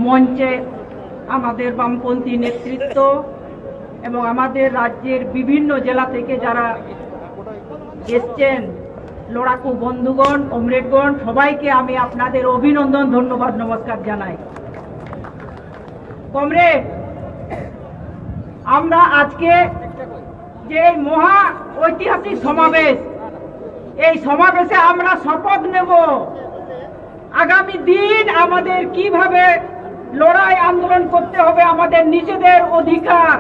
মঞ্চে আমাদের বামপন্থী নেতৃত্ব এবং আমাদের রাজ্যের বিভিন্ন জেলা থেকে যারা এসছেন, লড়াকু বন্ধুগণ, কমরেডগণ, সবাইকে আমি আপনাদের অভিনন্দন, ধন্যবাদ, নমস্কার জানাই। কমরেড, আমরা আজকে যে মহা ঐতিহাসিক সমাবেশ, এই সমাবেশে আমরা শপথ নেব আগামী দিন আমাদের কিভাবে লড়াই আন্দোলন করতে হবে, আমাদের নিজেদের অধিকার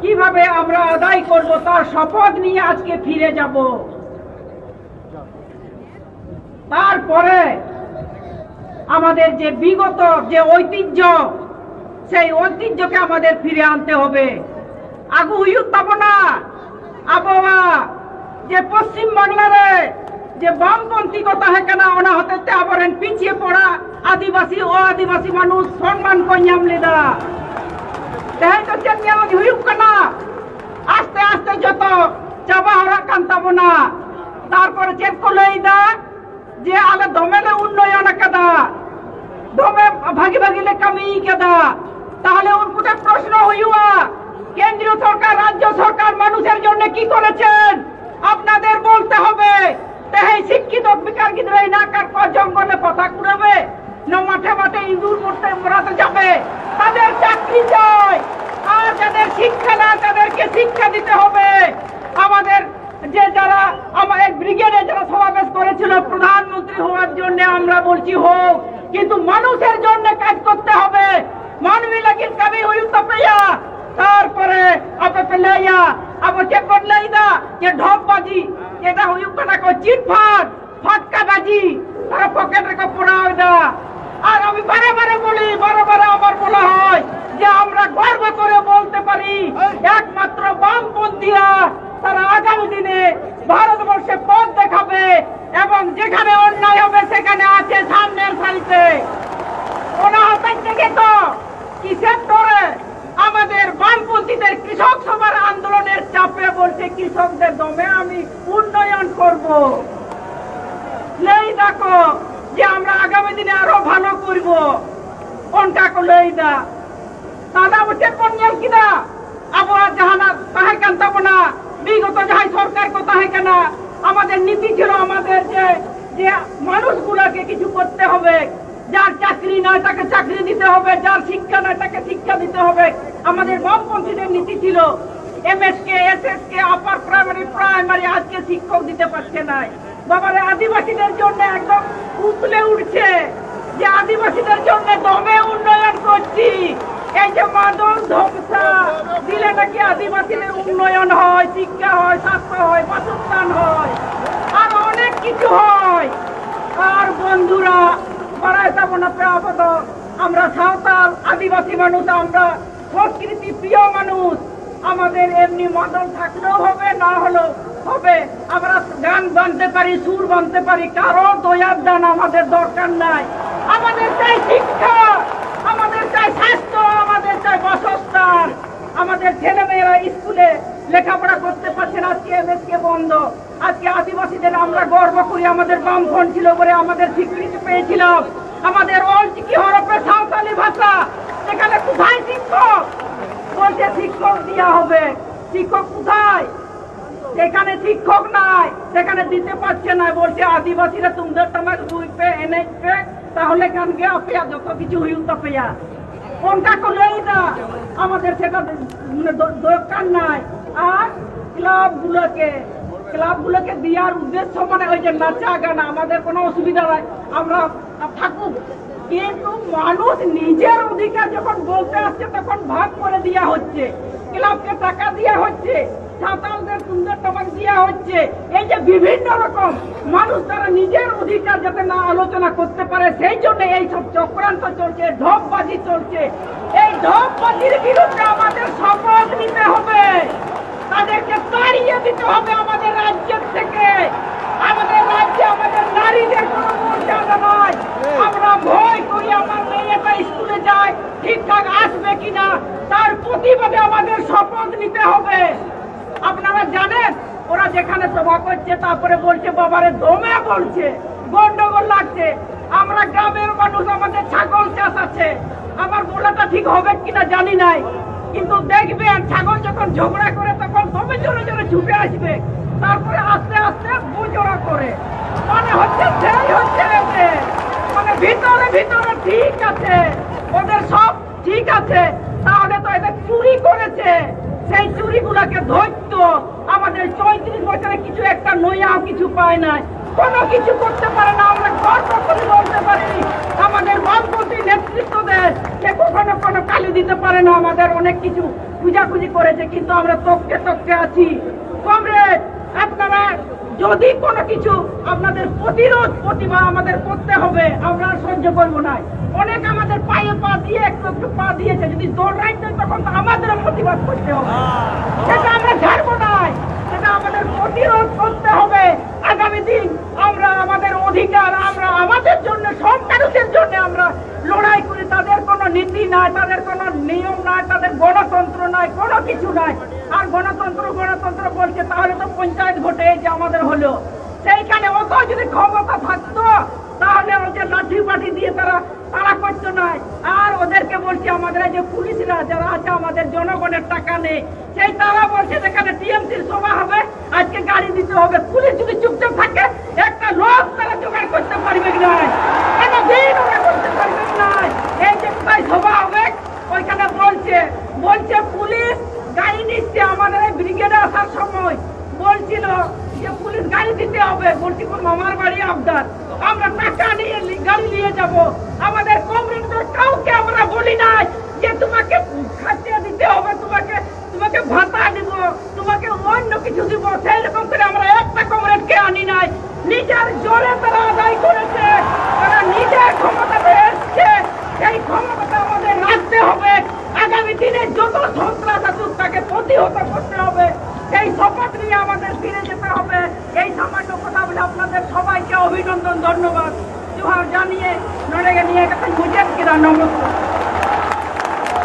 কিভাবে আমরা আদায় করব, তার শপথ নিয়ে আজকে ফিরে যাব। তারপরে আমাদের যে বিগত যে ঐতিহ্য, সেই ঐতিহ্যকে আমাদের ফিরে আনতে হবে। আগু হুইউত পাবো না আবহাওয়া যে পশ্চিম বাংলারে যে বামপন্থী কথা হয় কেনা ওনা হতে আবরেন পিছিয়ে পড়া আদিবাসী ও আদিবাসী মানুষ সম্মান কন্যাম লিদা তেহেন তো চেনিয়া হুইউক কেনা আস্তে আস্তে যত চাবা হরা কান্তাবো না। তারপরে চেক করলে যে আলে দমেলে উন্নয়ন কেদা, দমে ভাগি ভাগিলে কামি কেদা, তাহলে উনকুতে প্রশ্ন হইয়া কেন্দ্রীয় সরকার, রাজ্য সরকার মানুষের জন্য কি করেছেন আপনাদের বলতে হবে। তেহে শিক্ষিত বেকার গিদ্রাই নাকার জঙ্গলে কথা কুড়াবে, না মাঠে মাঠে ইঁদুর মরাতে যাবে, তাদের চাকরি চাই। আর যাদের শিক্ষা না তাদেরকে শিক্ষা দিতে হবে। আমাদের যে যারা আমাদের ব্রিগেডে যারা সমাবেশ করেছিল প্রধানমন্ত্রী হওয়ার জন্য, আমরা বলছি হোক, কিন্তু মানুষের জন্য কাজ করতে হবে। মানবী লাগিন কবি হুইউত পেয়া, তারপরে আপনি লাইয়া আবার চেক করলে যে ঢপবাজি, এটা হুইউক না কো চিটফাট ফাটকাবাজি, তারা পকেট রেখে পড়া হয় না। আর আমি বারে বারে বলি, বারে বারে আমার বলা হয় যে আমরা গর্ব করে বলতে পারি একমাত্র বামপন্থীরা তারা আগামী দিনে ভারতবর্ষে পথ দেখাবে এবং যেখানে অন্যায় হবে সেখানে আছে সামনের সারিতে। ওনা হতাশ থেকে তো কিসের ডরে আমাদের বামপন্থীদের কৃষক সভার আন্দোলনের চাপে বলছে কৃষকদের দমে আমি উন্নয়ন করব। লেই দেখো যে আমরা আগামী দিনে আরো ভালো করব। কোনটা লেই দা দাদা বলছে কন্যাল কিনা আবহাওয়া জাহানা তাহাই কান্তাবো না, বিগত যাহাই সরকার কথা হয় কেনা আমাদের নীতি ছিল আমাদের যে মানুষগুলোকে কিছু করতে হবে। যার চাকরি নয় তাকে চাকরি দিতে হবে, যার শিক্ষা নয় তাকে শিক্ষা দিতে হবে। আমাদের বামপন্থীদের নীতি ছিল এমএসকে, এসএসকে, আপার প্রাইমারি আজকে শিক্ষক দিতে পারছে না। বাবারে আদিবাসীদের জন্য একদম উতলে উঠছে যে আদিবাসীদের জন্য দমে উন্নয়ন করছি। এই যে মাদক ধ্বংসা দিলে নাকি আদিবাসীদের উন্নয়ন হয়, শিক্ষা হয়, স্বাস্থ্য হয়, বাসস্থান হয়, আর অনেক কিছু হয়। আর বন্ধুরা আমরা সাঁওতাল আদিবাসী মানুষ, আমরা সংস্কৃতি প্রিয় মানুষ। আমাদের এমনি মদন থাকলেও হবে, না হলেও হবে। আমরা গান বানতে পারি, সুর বানতে পারি, কারো দয়ার দান আমাদের দরকার নাই। আমাদের চাই শিক্ষা, আমাদের চাই স্বাস্থ্য, আমাদের চাই বাসস্থান। আমাদের ছেলেমেয়েরা স্কুলে লেখাপড়া করতে পারছে না, আজকে এমএসকে বন্ধ। আজকে আদিবাসীদের আমরা গর্ব করি, আমাদের বামফ্রন্ট ছিল বলে আমাদের স্বীকৃতি পেয়েছিলাম। আমাদের অলচিকি হরফে সাঁওতালি ভাষা, সেখানে কোথায় শিক্ষক? বলছে শিক্ষক দেওয়া হবে। শিক্ষক কোথায়? যেখানে শিক্ষক নাই সেখানে দিতে পারছে না। বলছে আদিবাসীরা তোমাদের তোমার দুইপে এনে তাহলে কানকে আপেয়া যত কিছু হুইউত পেয়া কোনটা করলেই না আমাদের সেটা দরকার নাই। আর ক্লাবগুলোকে দেওয়ার উদ্দেশ্য মানে ওই যে নাচা গানা, আমাদের কোনো অসুবিধা নাই, আমরা থাকুক। কিন্তু মানুষ নিজের অধিকার যখন বলতে আসছে তখন ভাগ করে দেওয়া হচ্ছে, ক্লাবকে টাকা দেওয়া হচ্ছে, সাঁওতালদের সুন্দর টাকা দেওয়া হচ্ছে। এই যে বিভিন্ন রকম মানুষ তারা নিজের অধিকার যাতে না আলোচনা করতে পারে সেই জন্য এই সব চক্রান্ত চলছে, ঢপবাজি চলছে। এই ঢপবাজির বিরুদ্ধে আমাদের শপথ নিতে হবে, তাদেরকে তাড়িয়ে দিতে হবে আমাদের রাজ্যের থেকে। আমাদের রাজ্যে আমাদের নারীদের কোনো মর্যাদা নয়। আমরা ভয় করি আমার মেয়েটা স্কুলে যায় ঠিকঠাক আসবে কিনা, তার প্রতিবাদে আমাদের শপথ নিতে হবে। আপনারা জানেন ওরা যেখানে সভা করছে তারপরে বলছে বাবারে দমে বলছে, গন্ডগোল লাগছে। আমরা গ্রামের মানুষ, আমাদের ছাগল চাষ আছে, আমার বলাটা ঠিক হবে কিনা জানি নাই, কিন্তু দেখবেন ছাগল যখন ঝগড়া করে তখন তবে জোরে জোরে ছুটে আসবে, তারপরে আস্তে আস্তে বুঝোড়া করে। মানে হচ্ছে সেই হচ্ছে এদের। মানে ভিতরে ভিতরে ঠিক আছে, ওদের সব ঠিক আছে, তাহলে তো এদের চুরি করেছে, সেই চুরিগুলাকে ধরতো। আমাদের 34 বছরে কিছু একটা নয়াও কিছু পায় নাই, কোনো কিছু করতে পারে না। আমরা গর্ব করে বলতে পারি আমাদের বামপন্থী নেতৃত্বদের যে কখনো কোনো কালি দিতে পারে না। আমাদের অনেক কিছু খুঁজাখুঁজি করেছে, কিন্তু আমরা তককে তককে আছি। কমরেড, আপনারা যদি কোনো কিছু আপনাদের প্রতিরোধ প্রতিভা আমাদের করতে হবে, আমরা আর সহ্য করবো না। অনেক আমাদের পায়ে পা দিয়ে একটু একটু পা দিয়েছে, যদি দৌড়াই দেয় তখন তো আমাদের প্রতিবাদ করতে হবে, সেটা আমরা ছাড়বো না, সেটা আমাদের প্রতিরোধ করতে হবে। আগামী দিন আমরা আমাদের অধিকার, আমরা আমাদের জন্য, সব মানুষের জন্য আমরা লড়াই করি। তাদের কোনো নীতি নাই, তাদের কোনো নিয়ম নাই, তাদের গণতন্ত্র নাই, কোনো কিছু নাই। আর গণতন্ত্র গণতন্ত্র বলছে, তাহলে তো পঞ্চায়েত ভোটে যে আমাদের হলো, সেইখানে অত যদি ক্ষমতা থাকতো তাহলে ওদের লাঠি পাঠি দিয়ে তারা করতো না। আর ওদেরকে বলছি, আমাদের যে পুলিশরা যারা আছে, আমাদের জনগণের টাকা নেই, সেই তারা বলছে যেখানে টিএমসির সভা হবে আজকে গাড়ি দিতে হবে। পুলিশ যদি চুপচাপ থাকে, একটা লোক তারা জোগাড় করতে পারবে না, কোনদিন ওরা করতে পারবে না। এই যে কোথায় সভা হবে ওইখানে বলছে পুলিশ গাড়ি নিচ্ছে। আমাদের এই ব্রিগেডে আসার সময় বলছিল যে পুলিশ গাড়ি দিতে হবে। বলছি কোন মামার বাড়ি আবদার, আমরা টাকা নিয়ে গাড়ি নিয়ে যাব। আমাদের কমরেডদের কাউকে আমরা বলি নাই যে তোমাকে খাদ্য দিতে হবে, তোমাকে ভাতা দিব, তোমাকে অন্য কিছু দিব। সেই রকম করে আমরা একটা কমরেডকে আনি নাই, নিজের জোরে তারা আদায় করেছে, তারা নিজের ক্ষমতাতে এসছে। সেই ক্ষমতাটা আমাদের রাখতে হবে। আগামী দিনে যত সন্ত্রাস আসুক তাকে প্রতিহত করতে হবে। সেই শপথ নিয়ে আমাদের ফিরে যেতে হবে। এই সামান্য কথা বলে আপনাদের সবাইকে অভিনন্দন, ধন্যবাদ, জোহার জানিয়ে নড়ে নিয়ে গেছে মুজেব কিরা। নমস্কার।